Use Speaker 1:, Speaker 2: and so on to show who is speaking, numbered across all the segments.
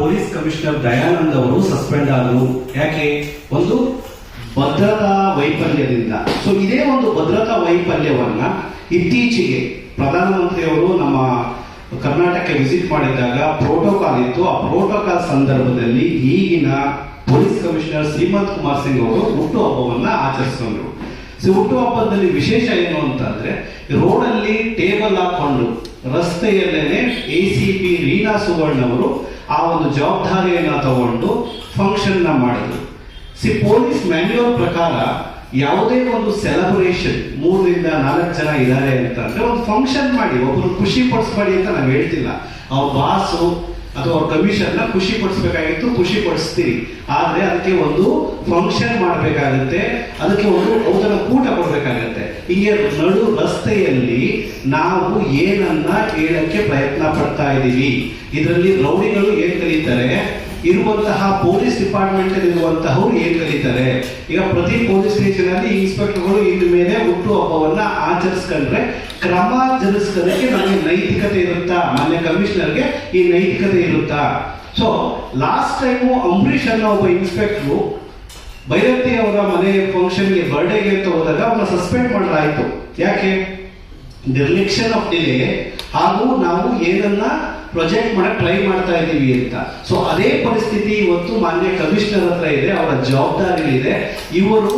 Speaker 1: Police commissioner Dayanand ಅವರು suspend ಆದರು. ಯಾಕೆ? ಒಂದು ಭದ್ರತಾ ವೈಫಲ್ಯದಿಂದ. ಸೊ ಇದೇ ಒಂದು ಭದ್ರತಾ ವೈಫಲ್ಯವನ್ನ ಇತ್ತೀಚೆಗೆ ಪ್ರಧಾನಮಂತ್ರಿಯವರು ನಮ್ಮ ಕರ್ನಾಟಕಕ್ಕೆ ವಿಸಿಟ್ ಮಾಡಿದಾಗ ಪ್ರೋಟೋಕಾಲ್ ಇತ್ತು. ಆ ಪ್ರೋಟೋಕಾಲ್ ಸಂದರ್ಭದಲ್ಲಿ ಈಗಿನ ಪೊಲೀಸ್ ಕಮಿಷನರ್ ಶ್ರೀಮಂತ್ ಕುಮಾರ್ ಸಿಂಗ್ ಅವರು ಹುಟ್ಟುಹಬ್ಬವನ್ನ ಆಚರಿಸಿಕೊಂಡ್ರು. ಹುಟ್ಟುಹಬ್ಬದಲ್ಲಿ ವಿಶೇಷ ಏನು ಅಂತಂದ್ರೆ, ರೋಡಲ್ಲಿ ಟೇಬಲ್ ಹಾಕೊಂಡು ರಸ್ತೆಯಲ್ಲೇನೆ ACP ರೀನಾ ಸುವರ್ಣ ಅವರು ಆ ಒಂದು ಜವಾಬ್ದಾರಿಯನ್ನ ತಗೊಂಡು ಫಂಕ್ಷನ್ ನ ಮಾಡಿದ್ರು. ಪೊಲೀಸ್ ಮ್ಯಾನ್ಯುವಲ್ ಪ್ರಕಾರ ಯಾವುದೇ ಒಂದು ಸೆಲೆಬ್ರೇಷನ್ 3 ರಿಂದ 4 ಜನ ಇದ್ದಾರೆ ಅಂತಂದ್ರೆ ಒಂದು ಫಂಕ್ಷನ್ ಮಾಡಿ, ಒಬ್ಬರು ಖುಷಿ ಪಡಿಸ್ಬೇಡಿ ಅಂತ ನಾವು ಹೇಳ್ತಿಲ್ಲ. ಅವ್ರ ಬಾಸು ಅಥವಾ ಅವ್ರ ಕಮಿಷನ್ ನ ಖುಷಿ ಪಡಿಸ್ಬೇಕಾಗಿತ್ತು, ಖುಷಿ ಪಡಿಸ್ತೀರಿ. ಆದ್ರೆ ಅದಕ್ಕೆ ಒಂದು ಫಂಕ್ಷನ್ ಮಾಡಬೇಕಾಗುತ್ತೆ, ಅದಕ್ಕೆ ಒಂದು ಔತಣ ಕೂಟ ಕೊಡ್ಬೇಕಾಗತ್ತೆ. ಹಿಂಗೆ ನಡು ರಸ್ತೆಯಲ್ಲಿ ನಾವು ಏನನ್ನ ಹೇಳಕ್ಕೆ ಪ್ರಯತ್ನ ಪಡ್ತಾ ಇದ್ದೀವಿ. ಇದರಲ್ಲಿ ರೌಡಿಗಳು ಏನ್ ಕಲಿತಾರೆ, ಇರುವಂತಹ ಪೊಲೀಸ್ ಡಿಪಾರ್ಟ್ಮೆಂಟ್ ಇರುವಂತಹವ್ರು ಏನ್ ಕಲಿತಾರೆ. ಈಗ ಪ್ರತಿ ಪೊಲೀಸ್ ಸ್ಟೇಷನ್ ಅಲ್ಲಿ ಇನ್ಸ್ಪೆಕ್ಟರ್ಗಳು ಇದ್ರ ಮೇಲೆ ಹುಟ್ಟುಹಬ್ಬವನ್ನ ಆಚರಿಸ್ಕೊಂಡ್ರೆ ಕ್ರಮ ಜರುಗಿಸೋದಕ್ಕೆ ನಮಗೆ ನೈತಿಕತೆ ಇರುತ್ತಾ? ಮಾನ್ಯ ಕಮಿಷನರ್ಗೆ ಈ ನೈತಿಕತೆ ಇರುತ್ತಾ? ಸೊ ಲಾಸ್ಟ್ ಟೈಮು ಅಂಬರೀಷ್ ಅನ್ನೋ ಒಬ್ಬ ಇನ್ಸ್ಪೆಕ್ಟರ್ ಭೈರತಿ ಅವರ ಮನೆ ಫಂಕ್ಷನ್ಗೆ ಬರ್ಡೇಗೆ ಅಂತ ಹೋದಾಗ ಅವನ್ನ ಸಸ್ಪೆಂಡ್ ಮಾಡಲಾಯಿತು. ಯಾಕೆ? ನಿರ್ಲಕ್ಷ್ಯನ್ ಆಫ್ ಡಿಲೇ, ಹಾಗೂ ನಾವು ಏನನ್ನ ಪ್ರೊಜೆಕ್ಟ್ ಮಾಡಕ್ ಟ್ರೈ ಮಾಡ್ತಾ ಇದ್ದೀವಿ ಅಂತ. ಸೊ ಅದೇ ಪರಿಸ್ಥಿತಿ ಇವತ್ತು ಮಾನ್ಯ ಕಮಿಷನರ್ ಹತ್ರ ಇದೆ, ಅವರ ಜವಾಬ್ದಾರಿ ಇದೆ. ಇವರು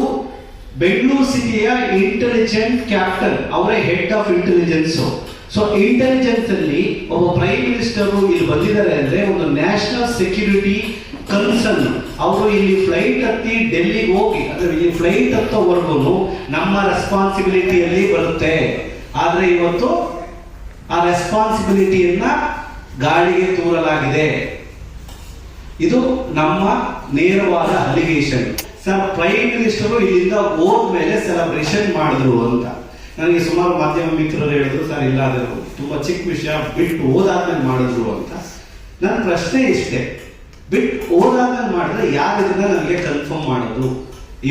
Speaker 1: ಬೆಂಗಳೂರು ಸಿಟಿಯ ಇಂಟೆಲಿಜೆಂಟ್ ಕ್ಯಾಪ್ಟನ್, ಅವರೇ head of intelligence. So intelligence ಅಲ್ಲಿ ಒಬ್ಬ ಪ್ರೈಮ್ ಮಿನಿಸ್ಟರ್ ಇಲ್ಲಿ ಬಂದಿದ್ದಾರೆ ಅಂದ್ರೆ ಒಂದು ನ್ಯಾಷನಲ್ ಸೆಕ್ಯೂರಿಟಿ ಕನ್ಸರ್ನ್. ಅವರು ಇಲ್ಲಿ ಫ್ಲೈಟ್ ಹತ್ತಿ ಡೆಲ್ಲಿಗೆ ಹೋಗಿ, ಅಂದ್ರೆ ಇಲ್ಲಿ ಫ್ಲೈಟ್ ಹತ್ತೋವರೆಗೂ ನಮ್ಮ ರೆಸ್ಪಾನ್ಸಿಬಿಲಿಟಿಯಲ್ಲಿ ಬರುತ್ತೆ. ಆದ್ರೆ ಇವತ್ತು ಆ ರೆಸ್ಪಾನ್ಸಿಬಿಲಿಟಿಯನ್ನ ಗಾಳಿಗೆ ತೂರಲಾಗಿದೆ. ಇದು ನಮ್ಮ ನೇರವಾದ ಅಲಿಗೇಷನ್. ಸರ್, ಪ್ರೈಮ್ ಮಿನಿಸ್ಟರ್ ಇಲ್ಲಿಂದ ಹೋದ್ಮೇಲೆ ಸೆಲೆಬ್ರೇಷನ್ ಮಾಡಿದ್ರು ಅಂತ ನನಗೆ ಸುಮಾರು ಮಾಧ್ಯಮ ಮಿತ್ರರು ಹೇಳಿದ್ರು. ಸರ್, ಇಲ್ಲ, ಅದು ತುಂಬಾ ಚಿಕ್ಕ ವಿಷಯ, ಬಿಟ್ಟು ಹೋದಾದ್ಮೇಲೆ ಮಾಡಿದ್ರು ಅಂತ. ನನ್ನ ಪ್ರಶ್ನೆ ಇಷ್ಟೇ, ಬಿಟ್ಟು ಹೋದಾದ್ಮೇಲೆ ಮಾಡಿದ್ರೆ ಯಾರಿದ್ರಿಂದ ನನಗೆ ಕನ್ಫರ್ಮ್ ಮಾಡೋದು?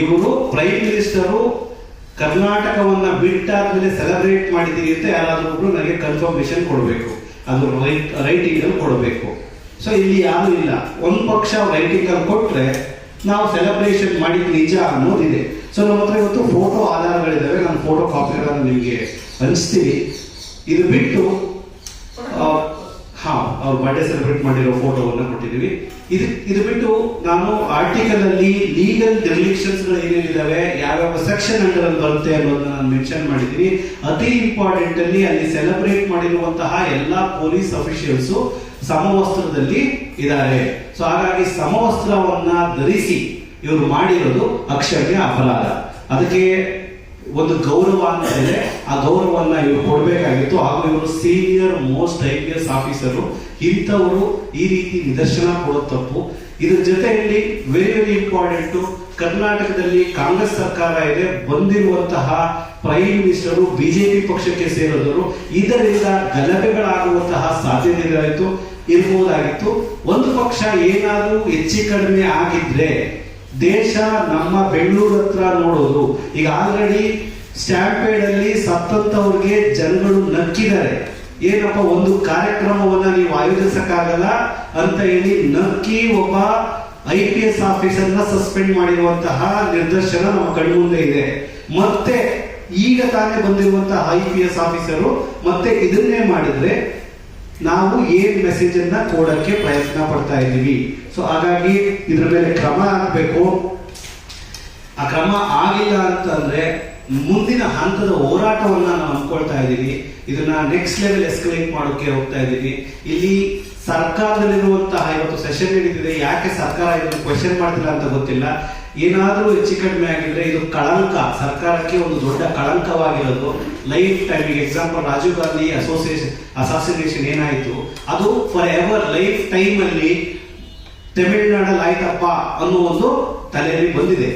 Speaker 1: ಇವರು ಪ್ರೈಮ್ ಮಿನಿಸ್ಟರು ಕರ್ನಾಟಕವನ್ನ ಬಿಟ್ಟಾದ್ಮೇಲೆ ಸೆಲೆಬ್ರೇಟ್ ಮಾಡಿದೀವಿ ಅಂತ ಯಾರಾದ್ರೂ ಒಬ್ರು ನನಗೆ ಕನ್ಫರ್ಮೇಶನ್ ಕೊಡಬೇಕು, ಅದು ರೈಟಿಂಗ್ ಅಲ್ಲಿ ಕೊಡಬೇಕು. ಸೊ ಇಲ್ಲಿ ಯಾರು ಇಲ್ಲ. ಒಂದು ಪಕ್ಷ ರೈಟಿಂಗ್ ಅಲ್ಲಿ ಕೊಟ್ರೆ ನಾವು ಸೆಲೆಬ್ರೇಷನ್ ಮಾಡಿದ್ ನಿಜ ಅನ್ನೋದಿದೆ. ಸೊ ನಮ್ಮ ಹತ್ರ ಇವತ್ತು ಫೋಟೋ ಆಧಾರಗಳಿದಾವೆ, ನಾನು ಫೋಟೋ ಕಾಪಿಗಳನ್ನು ನಿಮಗೆ ಹಂಚ್ತೀವಿ. ಇದು ಬಿಟ್ಟು ಅವ್ರ ಬರ್ಡೇ ಸೆಲೆಬ್ರೇಟ್ ಮಾಡಿರೋ ಫೋಟೋವನ್ನು ಕೊಟ್ಟಿದ್ದೀವಿ. ಇದು ಬಿಟ್ಟು ನಾನು ಆರ್ಟಿಕಲ್ ಅಲ್ಲಿ ಲೀಗಲ್ ಡೆಲಿಕ್ಷನ್ಸ್ ಗಳು ಏನೇನಿದಾವೆ, ಯಾವ್ಯಾವ ಸೆಕ್ಷನ್ ಅಂಡರ್ ಅಲ್ಲಿ ಬರುತ್ತೆ ಅನ್ನೋದನ್ನ ನಾನು ಮೆನ್ಷನ್ ಮಾಡಿದ್ದೀನಿ. ಅತಿ ಇಂಪಾರ್ಟೆಂಟ್ ಅಲ್ಲಿ ಅಲ್ಲಿ ಸೆಲೆಬ್ರೇಟ್ ಮಾಡಿರುವಂತಹ ಎಲ್ಲಾ ಪೊಲೀಸ್ ಅಫಿಷಿಯಲ್ಸ್ ಸಮವಸ್ತ್ರದಲ್ಲಿ ಇದ್ದಾರೆ. ಸೊ ಹಾಗಾಗಿ ಸಮವಸ್ತ್ರವನ್ನ ಧರಿಸಿ ಇವರು ಮಾಡಿರೋದು ಅಕ್ಷಮ್ಯ ಅಪರಾಧ. ಅದಕ್ಕೆ ಒಂದು ಗೌರವ ಅಂತ ಇದೆ, ಆ ಗೌರವನ್ನ ಇವರು ಕೊಡಬೇಕಾಗಿತ್ತು. ಹಾಗೂ ಇವರು ಸೀನಿಯರ್ ಮೋಸ್ಟ್ IPS ಆಫೀಸರು. ಇಂಥವರು ಈ ರೀತಿ ನಿದರ್ಶನ ಕೊಡೋದು ತಪ್ಪು. ಇದ್ರ ಜೊತೆಯಲ್ಲಿ ವೆರಿ ವೆರಿ ಇಂಪಾರ್ಟೆಂಟ್, ಕರ್ನಾಟಕದಲ್ಲಿ ಕಾಂಗ್ರೆಸ್ ಸರ್ಕಾರ ಇದೆ, ಬಂದಿರುವಂತಹ ಪ್ರೈಮ್ ಮಿನಿಸ್ಟರು ಬಿಜೆಪಿ ಪಕ್ಷಕ್ಕೆ ಸೇರಿದವರು. ಇದರಿಂದ ಗಲಭೆಗಳಾಗುವಂತಹ ಸಾಧ್ಯತೆ ಇರಬಹುದಾಗಿತ್ತು. ಒಂದು ಪಕ್ಷ ಏನಾದ್ರೂ ಹೆಚ್ಚು ಕಡಿಮೆ ಆಗಿದ್ರೆ ದೇಶ ನಮ್ಮ ಬೆಂಗಳೂರು ಹತ್ರ ನೋಡೋದು. ಈಗ ಆಲ್ರೆಡಿ ಸ್ಟ್ಯಾಂಪೇಡ್ ಅಲ್ಲಿ ಸತ್ತಂತವ್ರಿಗೆ ಜನಗಳು ನಕ್ಕಿದ್ದಾರೆ. ಏನಪ್ಪ, ಒಂದು ಕಾರ್ಯಕ್ರಮವನ್ನ ನೀವು ಆಯೋಜಿಸಕ್ಕಾಗಲ್ಲ ಅಂತ ಹೇಳಿ ನಕ್ಕಿ ಒಬ್ಬ IPS ಆಫೀಸರ್ನ ಸಸ್ಪೆಂಡ್ ಮಾಡಿರುವಂತಹ ನಿದರ್ಶನ ನಮ್ಮ ಕಣ್ಮುಂದೆ ಇದೆ. ಮತ್ತೆ ಈಗ ತಾನೇ ಬಂದಿರುವಂತಹ IPS ಆಫೀಸರು ಮತ್ತೆ ಇದನ್ನೇ ಮಾಡಿದ್ರೆ ನಾವು ಏನ್ ಮೆಸೇಜ್ ಅನ್ನ ಕೊಡಕ್ಕೆ ಪ್ರಯತ್ನ ಪಡ್ತಾ ಇದ್ದೀವಿ. ಸೊ ಹಾಗಾಗಿ ಇದ್ರ ಮೇಲೆ ಕ್ರಮ ಆಗಬೇಕು. ಆ ಕ್ರಮ ಆಗಿಲ್ಲ ಅಂತಂದ್ರೆ ಮುಂದಿನ ಹಂತದ ಹೋರಾಟವನ್ನ ನಾವು ಅಂದ್ಕೊಳ್ತಾ ಇದ್ದೀವಿ. ಇದನ್ನ ನೆಕ್ಸ್ಟ್ ಲೆವೆಲ್ ಎಸ್ಕಲೇಟ್ ಮಾಡೋಕೆ ಹೋಗ್ತಾ ಇದ್ದೀವಿ. ಇಲ್ಲಿ ಸರ್ಕಾರದಲ್ಲಿರುವಂತಹ ಇವತ್ತು ಸೆಷನ್ ನಡೀತಿದೆ, ಯಾಕೆ ಸರ್ಕಾರ ಇದನ್ನು ಕ್ವೆಶ್ಚನ್ ಮಾಡ್ತಿಲ್ಲ ಅಂತ ಗೊತ್ತಿಲ್ಲ. ಏನಾದ್ರೂ ಹೆಚ್ಚು ಕಡಿಮೆ ಆಗಿದ್ರೆ ಇದು ಕಳಂಕ, ಸರ್ಕಾರಕ್ಕೆ ಒಂದು ದೊಡ್ಡ ಕಳಂಕವಾಗಿರೋದು. Life time, example Rajiv Gandhi assassination ಏನಾಯ್ತು, ಅದು ಫಾರ್ ಎವರ್ ಲೈಫ್ ಟೈಮ್ ಅಲ್ಲಿ ತಮಿಳುನಾಡಲ್ಲಿ ಆಯ್ತಪ್ಪ ಅನ್ನೋ ಒಂದು ತಲೆಯಲ್ಲಿ ಬಂದಿದೆ.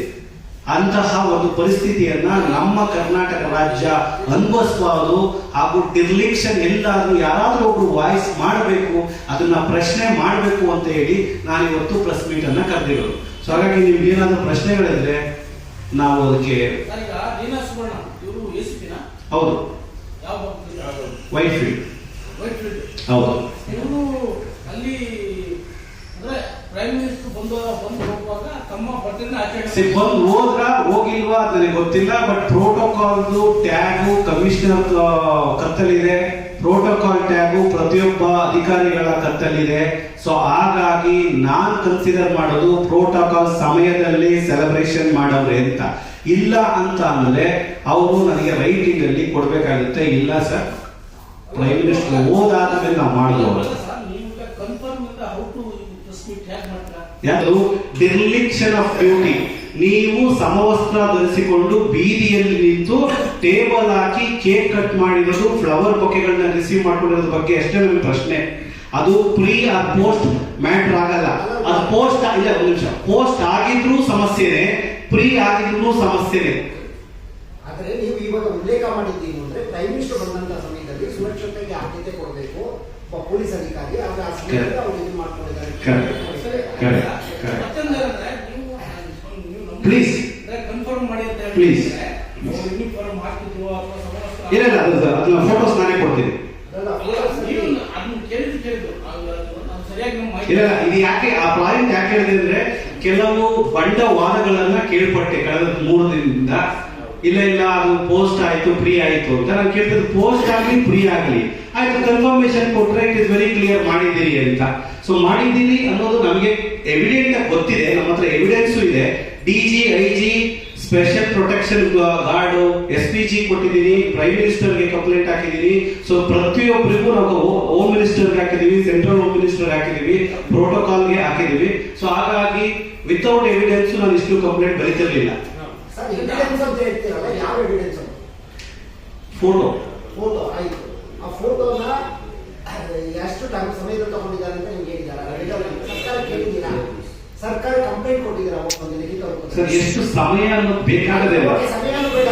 Speaker 1: ಅಂತಹ ಒಂದು ಪರಿಸ್ಥಿತಿಯನ್ನ ನಮ್ಮ ಕರ್ನಾಟಕ ರಾಜ್ಯ ಅನುಭವಿಸಬಾರದು. ಹಾಗೂ ಡಿರ್ಲಿಕ್ಷನ್ ಎಲ್ಲಾದ್ರೂ ಯಾರಾದ್ರೂ ಒಬ್ರು ವಾಯ್ಸ್ ಮಾಡಬೇಕು, ಅದನ್ನ ಪ್ರಶ್ನೆ ಮಾಡಬೇಕು ಅಂತ ಹೇಳಿ ನಾನು ಇವತ್ತು ಪ್ರೆಸ್ ಮೀಟ್ ಅನ್ನ ಕರೆದಿರೋದು. ಸೊ ಹಾಗಾಗಿ ನಿಮ್ಗೆ ಏನಾದ್ರೂ ಪ್ರಶ್ನೆಗಳಿದ್ರೆ ನಾವು ಅದಕ್ಕೆ. ಹೌದು, ವೈಟ್ ಫೀಲ್ಡ್. ಹೌದು,
Speaker 2: ಅಲ್ಲಿ ಅಂದ್ರೆ ಬಂದು ಹೋಗುವಾಗ ತಮ್ಮ ಬರ್ತಿಂದ
Speaker 1: ಬಂದು ಹೋದ್ರ ಹೋಗಿಲ್ವಾ ನನಗೆ ಗೊತ್ತಿಲ್ಲ. ಬಟ್ ಪ್ರೋಟೋಕಾಲ್ದು ಟ್ಯಾಗು ಕಮಿಷನರ್ ಕತ್ತಲಿದೆ, ಪ್ರೋಟೋಕಾಲ್ ಟ್ಯಾಗು ಪ್ರತಿಯೊಬ್ಬ ಅಧಿಕಾರಿಗಳ ಕತ್ತಲಿದೆ. ಸೊ ಹಾಗಾಗಿ ನಾನ್ ಕನ್ಸಿಡರ್ ಮಾಡೋದು ಪ್ರೋಟೋಕಾಲ್ ಸಮಯದಲ್ಲಿ ಸೆಲೆಬ್ರೇಷನ್ ಮಾಡವ್ರೆ ಅಂತ. ಇಲ್ಲ ಅಂತ ಅಂದ್ರೆ ಅವರು ನನಗೆ ರೈಟಿಂಗ್ ಅಲ್ಲಿ ಕೊಡ್ಬೇಕಾಗುತ್ತೆ. ಇಲ್ಲ ಸರ್, ಪ್ರೈಮ್ ಮಿನಿಸ್ಟರ್ ಹೋದಾದ್ಮೇಲೆ ನಾವು ಮಾಡಿದವರು. ಯಾವುದು ಡಿರ್ಲಿಕ್ಷನ್ ಆಫ್ ಡ್ಯೂಟಿ. ನೀವು ಸಮವಸ್ತ್ರ ಧರಿಸಿಕೊಂಡು ಬೀದಿಯಲ್ಲಿ ನಿಂತು ಟೇಬಲ್ ಹಾಕಿ ಕೇಕ್ ಕಟ್ ಮಾಡಿರೋದು, ಫ್ಲವರ್ ಬೊಕೆಗಳನ್ನ ರಿಸೀವ್ ಮಾಡ್ಕೊಂಡಿರೋದ್ರ ಬಗ್ಗೆ ಅಷ್ಟೇ ನನ್ನ ಪ್ರಶ್ನೆ. ಅದು ಪ್ರೀ ಆರ್ ಪೋಸ್ಟ್ ಮ್ಯಾಟರ್ ಆಗಲ್ಲ. ಅದು ಪೋಸ್ಟ್ ಇಲ್ಲ, ಒಂದು ನಿಮಿಷ, ಪೋಸ್ಟ್ ಆಗಿದ್ರು ಸಮಸ್ಯೆನೆ, ಪ್ರೀ ಆಗಿದ್ರು ಸಮಸ್ಯೆನೆ.
Speaker 3: ಆದ್ರೆ ನೀವು ಇವಾಗ ಉಲ್ಲೇಖ ಮಾಡಿದ್ದೀರಿ ಅಂದ್ರೆ ಪ್ರೈಮ್ ಮಿನಿಸ್ಟರ್ ಬಂದಂತ ಸಮಯದಲ್ಲಿ ಸುರಕ್ಷತೆಗೆ ಆದ್ಯತೆ ಕೊಡಬೇಕು. ಪೊಲೀಸ್ ಅಧಿಕಾರಿ ಅವರ ಅವರು ಇದು ಮಾಡ್ಕೊಂಡಿದ್ದಾರೆ.
Speaker 1: ಪ್ಲೀಸ್
Speaker 2: ಕನ್ಫರ್ಮ್ ಮಾಡಿ ಅಂತ
Speaker 1: ಪ್ಲೀಸ್
Speaker 2: ಯೂನಿಫಾರ್ಮ್ ಹಾಕಿದ್ರು ಅಥವಾ ಸಮವಸ್ತ್ರ
Speaker 1: ಇಲ್ಲ ಅದನ್ನ ಫೋಟೋಸ್ ನಾನೇ ಕೊಡ್ತೀನಿ. ಇಲ್ಲ, ಇದು ಯಾಕೆ ಆ ಪಾಯಿಂಟ್ ಯಾಕೆ ಹೇಳಿದೆ ಅಂದ್ರೆ ಕೆಲವು ಬಂಡವಾದಗಳನ್ನ ಕೇಳ್ಪಟ್ಟೆ ಕಳೆದ 3 ದಿನದಿಂದ. ಇಲ್ಲ ಅದು ಪೋಸ್ಟ್ ಆಯ್ತು ಫ್ರೀ ಆಯ್ತು ಅಂತ ನಾನು ಕೇಳ್ತಿದ್ದು. ಪೋಸ್ಟ್ ಆಗ್ಲಿ ಫ್ರೀ ಆಗ್ಲಿ ಆಯ್ತು, ಕನ್ಫರ್ಮೇಶನ್ ಕೊಟ್ರೆ ಇಟ್ ಇಸ್ ವೆರಿ ಕ್ಲಿಯರ್ ಮಾಡಿದ್ದೀರಿ ಅಂತ. ಸೊ ಮಾಡಿದ್ದೀರಿ ಅನ್ನೋದು ನಮಗೆ ಎವಿಡೆಂಟ್ ಆಗಿ ಗೊತ್ತಿದೆ, ನಮ್ಮ ಹತ್ರ ಎವಿಡೆನ್ಸ್ ಇದೆ. DG, IG, special protection guard, SPG ಕೊಟ್ಟಿದ್ದೀನಿ, ಪ್ರೈಮ್ ಮಿನಿಸ್ಟರ್ಗೆ ಕಂಪ್ಲೇಂಟ್ ಹಾಕಿದ್ದೀನಿ. ಸೊ ಪ್ರತಿಯೊಬ್ಬರಿಗೂ ನಾವು ಹೋಮ್ ಮಿನಿಸ್ಟರ್ಗೆ ಹಾಕಿದೀವಿ, ಸೆಂಟ್ರಲ್ ಹೋಮ್ ಮಿನಿಸ್ಟರ್ ಹಾಕಿದೀವಿ, ಪ್ರೋಟೋಕಾಲ್ಗೆ ಹಾಕಿದೀವಿ. ಸೊ ಹಾಗಾಗಿ ವಿತೌಟ್ ಎವಿಡೆನ್ಸ್ ನಾನು ಇಷ್ಟು ಕಂಪ್ಲೇಂಟ್ ಬರೀತಿರ್ಲಿಲ್ಲ.
Speaker 3: ಫೋಟೋ ಆಯ್ತು. ಆ ಫೋಟೋನ ಎಷ್ಟು ಸಮಯದಲ್ಲಿ ತಗೊಂಡಿದ್ದಾರೆ ಅಂತ ನಿಮ್ಗೆ ಹೇಳಿದ್ದಾರೆ? ಸರ್ಕಾರ ಕೇಳಿದ್ದೀರಾ? ಸರ್ಕಾರ ಕಂಪ್ಲೇಂಟ್ ಕೊಟ್ಟಿದ್ದೀರಾ?
Speaker 1: ಸರ್, ಎಷ್ಟು ಸಮಯ ಅನ್ನೋದು ಬೇಕಾಗದೆ
Speaker 3: ಸಮಯನೂ ಬೇಡ.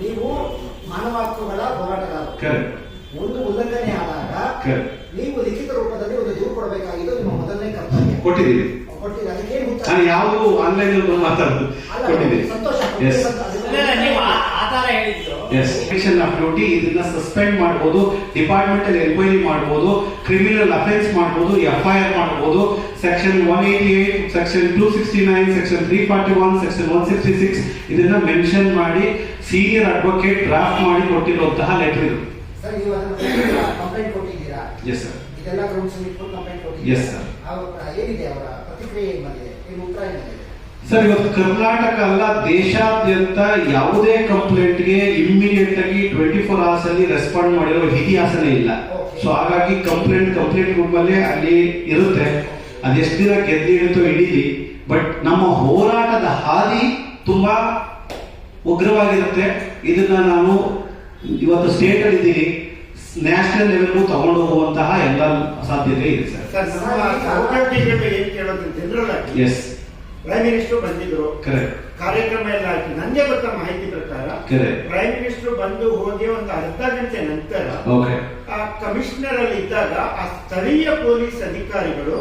Speaker 3: ನೀವು ಮಾನವ ಹಕ್ಕುಗಳ ಹೋರಾಟಗಾರರು. ಒಂದು ಉಲ್ಲಂಘನೆ ಆದಾಗ ನೀವು ಲಿಖಿತ ರೂಪದಲ್ಲಿ ಒಂದು ದೂರು ಕೊಡಬೇಕಾಗಿದ್ದು ನಿಮ್ಮ ಮೊದಲನೇ ಕರ್ತವ್ಯ.
Speaker 1: ಕೊಟ್ಟಿದ್ದೀವಿ.
Speaker 3: ಅದಕ್ಕೆ
Speaker 1: ನಾನು ಯಾವುದು ಆನ್ಲೈನ್ ಮಾತಾಡೋದು ಕೊಟ್ಟಿದ್ದೀವಿ. ಸೆಕ್ಷನ್ ಆಫ್ ಡ್ಯೂಟಿ ಇದನ್ನ ಸಸ್ಪೆಂಡ್ ಮಾಡಬಹುದು, ಡಿಪಾರ್ಟ್ಮೆಂಟಲ್ ಎನ್ಕ್ವೈರಿ ಮಾಡಬಹುದು, ಕ್ರಿಮಿನಲ್ ಅಫೆನ್ಸ್ ಮಾಡಬಹುದು, FIR ಮಾಡಬಹುದು. ಸೆಕ್ಷನ್ 188, ಸೆಕ್ಷನ್ 269, ಸೆಕ್ಷನ್ 341, ಸೆಕ್ಷನ್ 166 ಇದನ್ನ ಮೆನ್ಷನ್ ಮಾಡಿ ಸೀನಿಯರ್ ಅಡ್ವೊಕೇಟ್ ಡ್ರಾಫ್ಟ್ ಮಾಡಿ ಕೊಟ್ಟಿರುವಂತಹ ಲೆಟರ್ ಇದು.
Speaker 3: ಸರ್, ನೀವು ಕಂಪ್ಲೇಂಟ್ ಕೊಟ್ಟಿದ್ದೀರಾ?
Speaker 1: Yes sir.
Speaker 3: ಇದೆಲ್ಲ ಗ್ರೌಂಡ್ಸ್ ಇಟ್ಕೊಂಡು ಕಂಪ್ಲೇಂಟ್ ಕೊಟ್ಟಿದ್ದೀರಾ?
Speaker 1: Yes sir.
Speaker 3: ಏನಿದೆ ಅವರ ಪ್ರತಿಕ್ರಿಯೆ? ಏನಿದೆ ನಿಮ್ಮ ಉತ್ತರ ಏನಿದೆ?
Speaker 1: ಸರ್, ಇವತ್ತು ಕರ್ನಾಟಕ ಅಲ್ಲ ದೇಶಾದ್ಯಂತ ಯಾವುದೇ ಕಂಪ್ಲೇಂಟ್ಗೆ ಇಮ್ಮಿಡಿಯೇಟ್ ಆಗಿ 24 hours ಅಲ್ಲಿ ರೆಸ್ಪಾಂಡ್ ಮಾಡಿರೋ ಇತಿಹಾಸನೇ ಇಲ್ಲ. ಸೊ ಹಾಗಾಗಿ ಕಂಪ್ಲೇಂಟ್ ರೂಮ್ ಅಲ್ಲೇ ಅಲ್ಲಿ ಇರುತ್ತೆ. ಅದೆಷ್ಟು ದಿನ ಗೆದ್ದು ಹಿಡಿತೋ ಹಿಡೀಲಿ, ಬಟ್ ನಮ್ಮ ಹೋರಾಟದ ಹಾದಿ ತುಂಬಾ ಉಗ್ರವಾಗಿರುತ್ತೆ. ಇದನ್ನ ನಾನು ಇವತ್ತು ಸ್ಟೇಟ್ ಅಲ್ಲಿ ಇದ್ದೀನಿ, ನ್ಯಾಷನಲ್ ಲೆವೆಲ್ಗೂ ತಗೊಂಡು ಹೋಗುವಂತಹ ಎಲ್ಲ ಸಾಧ್ಯತೆ ಇದೆ ಸರ್. ಎಸ್,
Speaker 4: ಪ್ರೈಮ್ ಮಿನಿಸ್ಟರ್ ಬಂದಿದ್ರು,
Speaker 1: ಕರೆಕ್ಟ್,
Speaker 4: ಕಾರ್ಯಕ್ರಮ ಎಲ್ಲ ಆಯ್ತು. ನನಗೆ ಗೊತ್ತ ಮಾಹಿತಿ ಪ್ರಕಾರ ಪ್ರೈಮ್ ಮಿನಿಸ್ಟರ್ ಬಂದು ಹೋಗಿ ಒಂದು ಅರ್ಧ ಗಂಟೆ ನಂತರ ಆ ಕಮಿಷನರ್ ಅಲ್ಲಿ ಇದ್ದಾಗ ಆ ಸ್ಥಳೀಯ ಪೊಲೀಸ್ ಅಧಿಕಾರಿಗಳು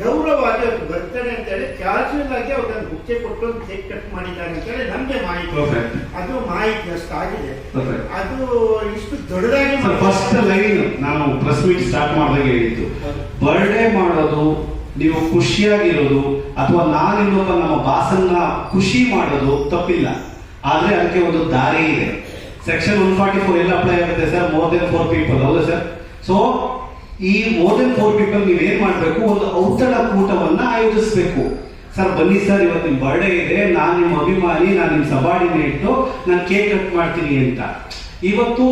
Speaker 4: ಗೌರವವಾಗಿ ಅವ್ರು ಬರ್ತಾರೆ ಅಂತ ಹೇಳಿ ಕ್ಯಾಶುವಲ್ ಆಗಿ ಅವ್ರನ್ನ ಬುಕ್ಕೆ ಕೊಟ್ಟು ಕೇಕ್ ಕಟ್ ಮಾಡಿದ್ದಾರೆ ಅಂತ ಹೇಳಿ ನಮ್ಗೆ ಮಾಹಿತಿ. ಅದು ಮಾಹಿತಿ ಅಷ್ಟಾಗಿದೆ. ಅದು ಇಷ್ಟು ದೊಡ್ಡದಾಗಿ
Speaker 1: ಫಸ್ಟ್ ಲೈನ್ ನಾನು ಪ್ರೆಸ್ ಮೀಟ್ ಸ್ಟಾರ್ಟ್ ಮಾಡಿದಾಗ ಹೇಳಿದ್ದು, ಬರ್ಡೇ ಮಾಡೋದು, ನೀವು ಖುಷಿಯಾಗಿರೋದು ಅಥವಾ ನಾನಿನ್ನೊಬ್ಬ ನಮ್ಮ ಬಾಸನ್ನ ಖುಷಿ ಮಾಡೋದು ತಪ್ಪಿಲ್ಲ. ಆದ್ರೆ ಅದಕ್ಕೆ ಒಂದು ದಾರಿ ಇದೆ. ಸೆಕ್ಷನ್ 144 ಎಲ್ಲ ಅಪ್ಲೈ ಆಗುತ್ತೆ ಸರ್. ಮೋರ್ ದೆನ್ 4 people, ಹೌದಾ ಸರ್? ಸೊ ಈ ಮೋರ್ ದೆನ್ 4 people ನೀವೇನ್ ಮಾಡ್ಬೇಕು, ಒಂದು ಔತಣ ಕೂಟವನ್ನ ಆಯೋಜಿಸಬೇಕು. ಸರ್ ಬನ್ನಿ ಸರ್, ಇವತ್ತು ನಿಮ್ ಬರ್ಡೇ ಇದೆ, ನಾನು ನಿಮ್ಮ ಅಭಿಮಾನಿ, ನಾನು ನಿಮ್ ಸಬಾರ್ಡಿನೇಟ್, ನಾನು ಕೇಕ್ ಕಟ್ ಮಾಡ್ತೀನಿ ಅಂತ. ಇವತ್ತು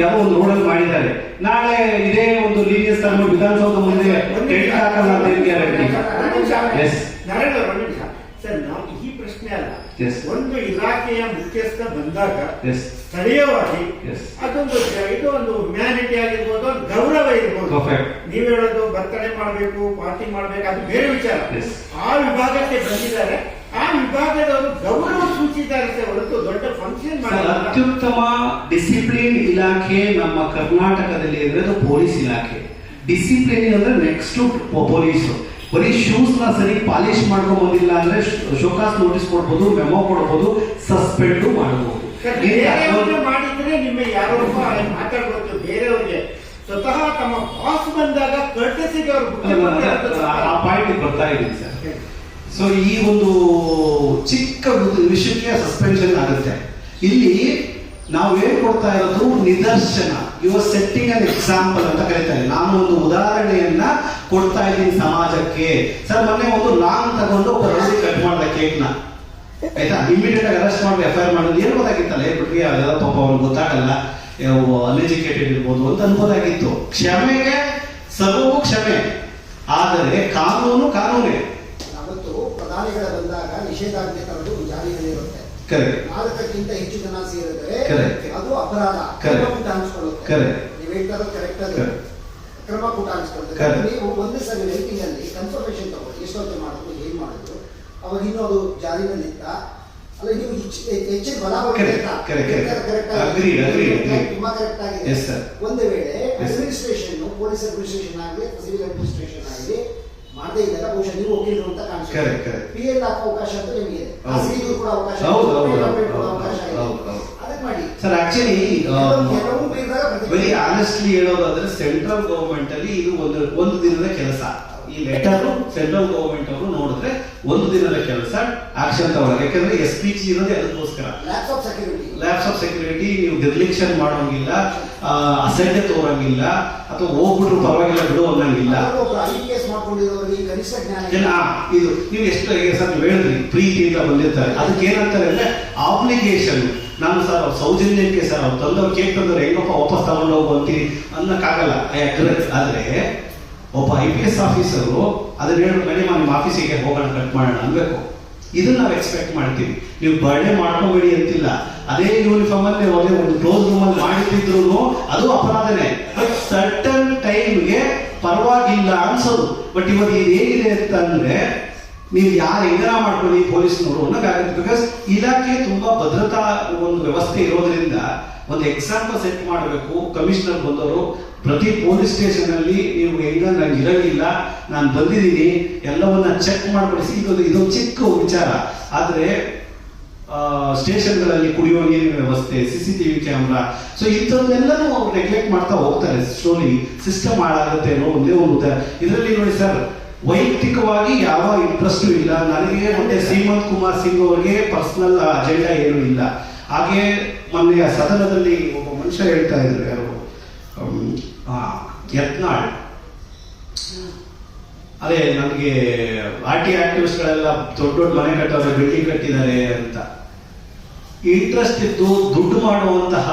Speaker 1: ಯಾರೋ ಒಂದು ರೋಡಲ್ಲಿ ಮಾಡಿದ್ದಾರೆ, ನಾಳೆ ಇದೇ ಒಂದು ಲೀನಿಯಸ್ ತಗೊಂಡು ವಿಧಾನಸೌಧ ಮುಂದೆ ಟೆಂಟ್ ಹಾಕಲ್ಲ ಅಂತ ಗ್ಯಾರಂಟಿ?
Speaker 4: ಸರ್, ನಾವು ಈ ಪ್ರಶ್ನೆ ಅಲ್ಲ. ಒಂದು ಇಲಾಖೆಯ ಮುಖ್ಯಸ್ಥ ಬಂದಾಗ ಸ್ಥಳೀಯವಾಗಿ ಇದೊಂದು ಹ್ಯುಮ್ಯಾನಿಟಿ ಆಗಿರ್ಬೋದು, ಒಂದು ಗೌರವ ಇರ್ಬೋದು. ನೀವ್ ಹೇಳೋದು ಬರ್ತಡೇ ಮಾಡ್ಬೇಕು, ಪಾರ್ಟಿ ಮಾಡ್ಬೇಕು, ಅದು ಬೇರೆ ವಿಚಾರ. ಆ ವಿಭಾಗಕ್ಕೆ ಬಂದಿದ್ದಾರೆ, ಆ ವಿಭಾಗದವರು ಗೌರವ ಸೂಚಿಸಿದ್ದಾರೆ ಹೊರತು ದೊಡ್ಡ ಫಂಕ್ಷನ್ ಮಾಡಿ.
Speaker 1: ಅತ್ಯುತ್ತಮ ಡಿಸಿಪ್ಲಿನ್ ಇಲಾಖೆ ನಮ್ಮ ಕರ್ನಾಟಕದಲ್ಲಿ ಇರೋದು ಪೊಲೀಸ್ ಇಲಾಖೆ. ಡಿಸಿಪ್ಲಿನ್ ಅಂದ್ರೆ ನೆಕ್ಸ್ಟ್ ಪೊಲೀಸ್. ಬರೀ ಶೂಸ್ ನ ಸರಿ ಪಾಲಿಶ್ ಮಾಡ್ಕೊಂಡ್ ಬಂದಿಲ್ಲ ಅಂದ್ರೆ ಶೋಕಾಸ್ ನೋಟಿಸ್ ಕೊಡ್ಬೋದು, ಮೆಮೊ ಕೊಡ್ಬೋದು, ಸಸ್ಪೆಂಡ್ ಮಾಡಬಹುದು.
Speaker 4: ಮಾಡಿದ್ರೆ ನಿಮ್ಮ ಯಾರೋ ಮಾತಾಡ್ಬೋದು. ಬೇರೆಯವ್ರಿಗೆ ಸ್ವತಃ ತಮ್ಮ ಬಾಸ್ ಬಂದಾಗ ಕರ್ಟಸಿಗೆ
Speaker 1: ಆ ಪಾಯಿಂಟ್ ಬರ್ತಾ ಇದ್ದೀನಿ ಸರ್. ಸೊ ಈ ಒಂದು ಚಿಕ್ಕ ವಿಷಯಕ್ಕೆ ಸಸ್ಪೆನ್ಷನ್ ಆಗುತ್ತೆ. ಇಲ್ಲಿ ನಾವು ಏನ್ ಕೊಡ್ತಾ ಇರೋದು ನಿದರ್ಶನ, ಯುವರ್ ಸೆಟ್ಟಿಂಗ್ ಅನ್ ಎಕ್ಸಾಂಪಲ್ ಅಂತ ಕರೀತಾರೆ. ನಾನು ಒಂದು ಉದಾಹರಣೆಯನ್ನ ಕೊಡ್ತಾ ಇದ್ದೀನಿ ಸಮಾಜಕ್ಕೆ. ಸರ್ ಮೊನ್ನೆ ಒಂದು ಲಾಂಗ್ ತಗೊಂಡು ಒಬ್ಬ ರೌಡಿ ಕಟ್ ಮಾಡ್ದ ಕೇಕ್ನ, ಆಯ್ತಾ, ಇಮಿಡಿಯೇಟ್ ಆಗಿ ಅರೆಸ್ಟ್ ಮಾಡಿ FIR ಮಾಡೋದು ಏನು ಗೊತ್ತಾಗಿತ್ತಲ್ಲ, ಬಿಟ್ರಿ ಅದೆಲ್ಲ ಪಾಪ ಅವ್ರಿಗೆ ಗೊತ್ತಾಗಲ್ಲ, ಅನ್ಎಜುಕೇಟೆಡ್ ಇರ್ಬೋದು ಅಂತ ಅನ್ಬೋದಾಗಿತ್ತು. ಕ್ಷಮೆಗೆ ಸರ್ವವು ಕ್ಷಮೆ, ಆದರೆ ಕಾನೂನು ಕಾನೂನೇ.
Speaker 3: ಅವತ್ತು ಪ್ರಧಾನಿಗಳ ಬಂದಾಗ ನಿಷೇಧಾಜ್ಞೆ ತರಲು ಜಾರಿಯಲ್ಲಿರುತ್ತೆ.
Speaker 1: ಕರೆಕ್ಟ್.
Speaker 3: 4ಕ್ಕಿಂತ ಹೆಚ್ಚು ಜನ ಸೇರಿದರೆ
Speaker 1: Correct.
Speaker 3: ಅದು ಅಪರಾಧ,
Speaker 1: Correct.
Speaker 3: ಕ್ರಮ ಕೂಟ ಅನ್ಸ್ಕೊಳ್ಳುತ್ತೆ.
Speaker 1: Correct.
Speaker 3: ನೀವು ಹೇಳ್ತಾರೆ ಕರೆಕ್ಟ್, ಅದು
Speaker 1: Correct.
Speaker 3: ಕ್ರಮ ಕೂಟ ಅನ್ಸ್ಕೊಳ್ಳುತ್ತೆ.
Speaker 1: Correct.
Speaker 3: ನೀವು ಒಂದು ಸರಿ ರೈಟಿಂಗ್ ಅಲ್ಲಿ ಕನ್ಫರ್ಮೇಶನ್ ತಗೊಳ್ಳಿ, ಎಷ್ಟೊತ್ತು ಮಾಡಿದ್ರು, ಏನ್ ಮಾಡಿದ್ರು, ಅವಾಗ ಇನ್ನೂ ಅದು ಜಾರಿನಲ್ಲಿತ್ತ ಅಲ್ಲ, ನೀವು ಹೆಚ್ಚಿನ ಬಲ
Speaker 1: Correct. Agreed.
Speaker 3: ತುಂಬಾ ಕರೆಕ್ಟ್ ಆಗಿದೆ.
Speaker 1: Yes, sir.
Speaker 3: ಒಂದು ವೇಳೆ
Speaker 1: Yes, sir.
Speaker 3: Administration, police administration ಆಗಲಿ, ಸಿವಿಲ್ ಅಡ್ಮಿನಿಸ್ಟ್ರೇಷನ್ ಆಗಲಿ ಮಾಡದೇ ಇದ್ದಾಗ ಬಹುಶಃ ನೀವು ವಕೀಲರು ಅಂತ ಕಾಣಿಸುತ್ತೆ.
Speaker 1: Correct.
Speaker 3: PL ಹಾಕೋ ಅವಕಾಶ ಅಂತ ನಿಮಗೆ ಇದೆ.
Speaker 1: ಹೌದು.
Speaker 3: ಖಾಸಗಿಗೂ ಕೂಡ ಅವಕಾಶ ಇದೆ.
Speaker 1: ಹೌದು, ಹೌದು,
Speaker 3: private ಕೂಡ
Speaker 1: ಹೌದು,
Speaker 3: ಅವಕಾಶ ಇದೆ.
Speaker 1: ಹೌದು, ಹೌದು.
Speaker 3: ಅದನ್ನ ಮಾಡಿ.
Speaker 1: ಸರ್ ಆಕ್ಚುಲಿ
Speaker 3: ಕೆಲವು ಮೀರಿದಾಗ
Speaker 1: ವೆರಿ ಆನೆಸ್ಟ್ಲಿ ಹೇಳೋದಾದ್ರೆ ಸೆಂಟ್ರಲ್ ಗವರ್ಮೆಂಟ್ ಅಲ್ಲಿ ಇದು ಒಂದು ದಿನದ ಕೆಲಸ. ಈ ಲೆಟರ್ ಸೆಂಟ್ರಲ್ ಗವರ್ಮೆಂಟ್ ಅವರು ನೋಡಿದ್ರೆ ಒಂದು ದಿನದ ಕೆಲಸ ಆಕ್ಷನ್ ತಗೊಳ್ಳೋದು. ಯಾಕಂದ್ರೆ SPG ಇರೋದೇ ಅದಕ್ಕೋಸ್ಕರ,
Speaker 3: lapse of security.
Speaker 1: Labs of security. ನೀವು ಡಿರ್ಲಿಕ್ಷನ್ ಮಾಡೋಂಗಿಲ್ಲ, ಅಸಡ್ಡೆ ತೋರಂಗಿಲ್ಲ, ಅಥವಾ ಹೋಗ್ಬಿಟ್ರು ಪರವಾಗಿಲ್ಲ ಬಿಡು ಅನ್ನಂಗಿಲ್ಲ.
Speaker 3: ಒಬ್ಬರು IPS ಮಾಡ್ಕೊಂಡಿರೋರಿಗೆ ಕನಿಷ್ಠ ಜ್ಞಾನ ಇದೆ.
Speaker 1: ಇದು ನೀವು ಎಷ್ಟು ಸರ್ ನೀವು ಹೇಳಿದ್ರಿ ಪ್ರೀತಿಯಿಂದ ಬಂದಿರ್ತಾರೆ, ಅದಕ್ಕೆ ಏನಂತಾರೆ ಅಂದ್ರೆ ಆಬ್ಲಿಗೇಷನ್. ನಾನು ಸರ್ ಅವ್ರ ಸೌಜನ್ಯಕ್ಕೆ ಸರ್ ಅವ್ರು ತಂದವ್ರು ಕೇಕ್ ತಂದವ್ರು ಹೆಂಗಪ್ಪ ವಾಪಸ್ ತಗೊಂಡು ಹೋಗು ಅಂತೀವಿ ಅನ್ನಕ್ಕಾಗಲ್ಲ. ಆದ್ರೆ ಒಬ್ಬ IPS ಆಫೀಸರು ಅದನ್ನ ಹೇಳಿದ್ಮೇಲೆ ನಿಮ್ಮ ಆಫೀಸಿಗೆ ಹೋಗೋಣ, ಕಟ್ ಮಾಡೋಣ ಅನ್ಬೇಕು. ಇದನ್ನ ನಾವು ಎಕ್ಸ್ಪೆಕ್ಟ್ ಮಾಡ್ತೀವಿ. ನೀವು ಬರ್ಡೇ ಮಾಡ್ಕೋಬೇಡಿ ಅಂತಿಲ್ಲ, ಅದೇ ಯೂನಿಫಾರ್ಮ್ ಅಲ್ಲಿ ಒಳ್ಳೆ ಒಂದು ಕ್ಲೋಸ್ ರೂಮ್ ಅಲ್ಲಿ ಮಾಡಿದ್ರು ಅದು ಅಪರಾಧನೇ. ಬಟ್ ಸರ್ಟನ್ ಟೈಮ್ಗೆ ಪರವಾಗಿಲ್ಲ ಅನ್ಸೋದು. ಬಟ್ ಇವತ್ತು ಇದು ಹೇಗಿದೆ ಅಂತಂದ್ರೆ ನೀವು ಯಾರು ಹೆಂಗನ ಮಾಡ್ಕೊಳ್ಳಿ ಪೊಲೀಸ್ನವರು ಅನ್ನೋಕ್ಕಾಗುತ್ತೆ. ಬಿಕಾಸ್ ಇಲಾಖೆ ತುಂಬಾ ಭದ್ರತಾ ಒಂದು ವ್ಯವಸ್ಥೆ ಇರೋದ್ರಿಂದ ಒಂದು ಎಕ್ಸಾಂಪಲ್ ಸೆಟ್ ಮಾಡಬೇಕು. ಕಮಿಷನರ್ ಬಂದವರು ಪ್ರತಿ ಪೊಲೀಸ್ ಸ್ಟೇಷನ್ ಅಲ್ಲಿ ನೀವು ಹೆಂಗ ನಂಗೆ ಇರಂಗಿಲ್ಲ, ನಾನು ಬಂದಿದ್ದೀನಿ, ಎಲ್ಲವನ್ನ ಚೆಕ್ ಮಾಡ್ಕೊಡಿಸಿ. ಇದೊಂದು ಚಿಕ್ಕ ವಿಚಾರ. ಆದ್ರೆ ಸ್ಟೇಷನ್ಗಳಲ್ಲಿ ಕುಡಿಯುವ ನೀರಿನ ವ್ಯವಸ್ಥೆ, CCTV ಕ್ಯಾಮ್ರಾ, ಸೊ ಇಂಥದ್ದನ್ನೆಲ್ಲನೂ ಅವ್ರು ನೆಗ್ಲೆಕ್ಟ್ ಮಾಡ್ತಾ ಹೋಗ್ತಾರೆ. ಸ್ಲೋಲಿ ಸಿಸ್ಟಮ್ ಹಾಳಾಗುತ್ತೆ ಅನ್ನೋ ಒಂದೇ ಒಂದು ಇದರಲ್ಲಿ ನೋಡಿ ಸರ್, ವೈಯಕ್ತಿಕವಾಗಿ ಯಾವ ಇಂಟ್ರೆಸ್ಟ್ ಇಲ್ಲ ನನಗೆ. ಮತ್ತೆ ಶ್ರೀಮಂತ್ ಕುಮಾರ್ ಸಿಂಗ್ ಅವರಿಗೆ ಪರ್ಸನಲ್ ಅಜೆಂಡಾ ಏನೂ ಇಲ್ಲ. ಹಾಗೆ ಮೊನ್ನೆ ಸದನದಲ್ಲಿ ಒಬ್ಬ ಮನುಷ್ಯ ಹೇಳ್ತಾ ಇದ್ರು, ಯಾರು ಯತ್ನಾಳ್, ಅದೇ ನನಗೆ RT ಆಕ್ಟಿವಿಸ್ಟ್ಗಳೆಲ್ಲ ದೊಡ್ಡ ದೊಡ್ಡ ಮನೆ ಕಟ್ಟೋರು, ಬಿಲ್ಡಿಂಗ್ ಕಟ್ಟಿದ್ದಾರೆ ಅಂತ. ಇಂಟ್ರೆಸ್ಟ್ ಇದ್ದು ದುಡ್ಡು ಮಾಡುವಂತಹ